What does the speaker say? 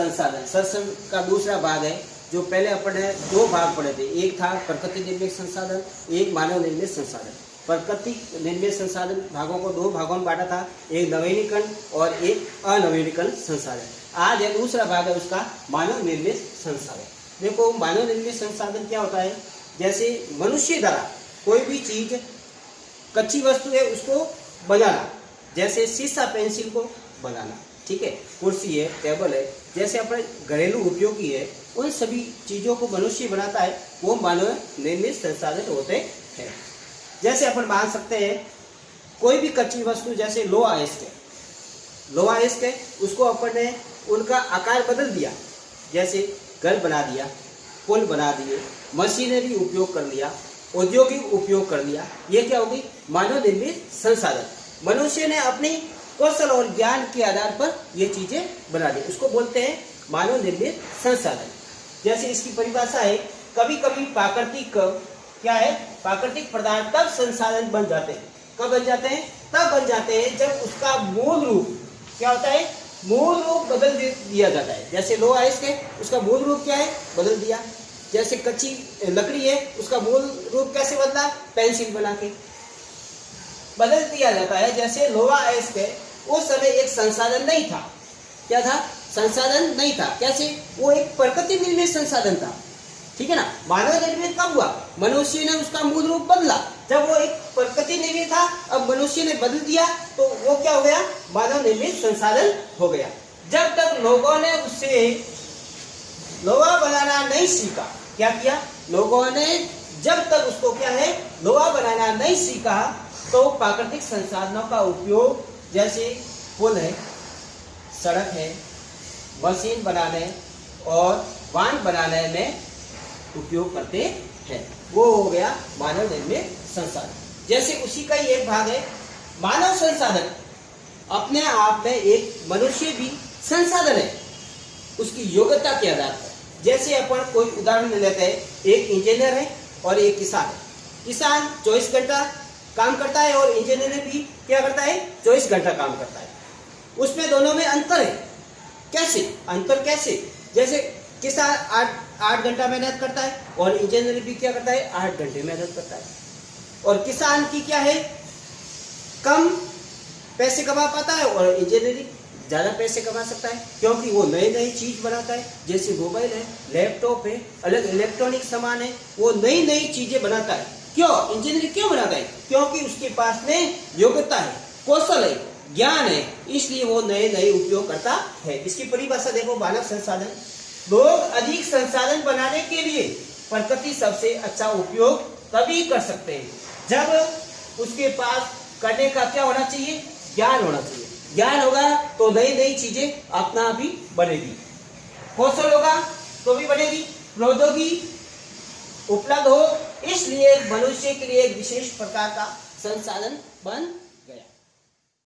संसाधन। संसाधन का दूसरा भाग है जो पहले अपन ने दो भाग पढ़े थे, एक था प्रकृति निर्मित संसाधन, एक मानव निर्मित संसाधन। प्रकृति निर्मित संसाधन भागों को दो भागों में बांटा था, एक नवीनीकरण और एक अनवीनीकरण संसाधन। आज है दूसरा भाग है उसका मानव निर्मित संसाधन। देखो मानव निर्मित संसाधन क्या होता है, जैसे मनुष्य द्वारा कोई भी चीज कच्ची वस्तु है उसको बनाना, जैसे शीशा पेंसिल को बनाना, ठीक है, कुर्सी है, टेबल है, जैसे अपने घरेलू उपयोगी है, उन सभी चीजों को मनुष्य बनाता है, वो मानव निर्मित संसाधन होते हैं। जैसे अपन मान सकते हैं कोई भी कच्ची वस्तु जैसे लोहा अयस्क है, उसको अपन ने उनका आकार बदल दिया, जैसे घर बना दिया, पुल बना दिए, मशीनरी उपयोग कर लिया, औद्योगिक उपयोग कर लिया, ये क्या होगी मानव निर्मित संसाधन। मनुष्य ने अपनी कौशल और ज्ञान के आधार पर ये चीजें बना दी, उसको बोलते हैं मानव निर्मित संसाधन। जैसे इसकी परिभाषा है, कभी कभी प्राकृतिक क्या है, प्राकृतिक पदार्थ तब संसाधन बन जाते हैं। कब बन जाते हैं? तब बन जाते हैं जब उसका मूल रूप क्या होता है, मूल रूप बदल दिया जाता है। जैसे लोहा अयस्क है, उसका मूल रूप क्या है, बदल दिया। जैसे कच्ची लकड़ी है, उसका मूल रूप कैसे बदला, पेंसिल बना के बदल दिया जाता है। जैसे लोहा अयस्क है, उस समय एक संसाधन नहीं था, क्या था, संसाधन नहीं था, कैसे, वो एक प्रकृति निर्मित संसाधन था, ठीक है ना। मानव निर्मित कब हुआ, मनुष्य ने उसका मूल रूप बदला, जब वो एक प्रकृति निर्मित था, अब मनुष्य ने बदल दिया तो वो क्या हो गया, मानव निर्मित संसाधन हो गया। जब तक लोगों ने उससे लोहा बनाना नहीं सीखा, क्या किया, लोगों ने जब तक उसको क्या है, लोहा बनाना नहीं सीखा, तो प्राकृतिक संसाधनों का उपयोग जैसे पुल है, सड़क है, मशीन बनाने और वाहन बनाने में उपयोग करते हैं, वो हो गया मानव निर्मित संसाधन। जैसे उसी का ही एक भाग है मानव संसाधन। अपने आप में एक मनुष्य भी संसाधन है, उसकी योग्यता के आधार पर। जैसे अपन कोई उदाहरण लेते हैं, एक इंजीनियर है और एक किसान है। किसान 24 घंटा काम करता है और इंजीनियर भी क्या करता है, 24 घंटा काम करता है। उसमें दोनों में अंतर है, कैसे, अंतर कैसे, जैसे किसान 8 घंटा मेहनत करता है और इंजीनियर भी क्या करता है, 8 घंटे मेहनत करता है। और किसान की क्या है, कम पैसे कमा पाता है और इंजीनियर ज्यादा पैसे कमा सकता है, क्योंकि वो नई नई चीज बनाता है, जैसे मोबाइल है, लैपटॉप है, अलग इलेक्ट्रॉनिक सामान है, वो नई नई चीजें बनाता है। क्यों इंजीनियर क्यों बनाता है, क्योंकि उसके पास में योग्यता है, कौशल है, ज्ञान है, इसलिए वो नए नए उपयोग करता है। इसकी परिभाषा देखो, मानव संसाधन, लोग अधिक संसाधन बनाने के लिए प्रकृति सबसे अच्छा उपयोग तभी कर सकते हैं जब उसके पास करने का क्या होना चाहिए, ज्ञान होना चाहिए। ज्ञान होगा तो नई नई चीजें अपना भी बनेगी, कौशल होगा तो भी बनेगी, प्रौद्योगिकी उपलब्ध हो, इसलिए मनुष्य के लिए एक विशेष प्रकार का संसाधन बन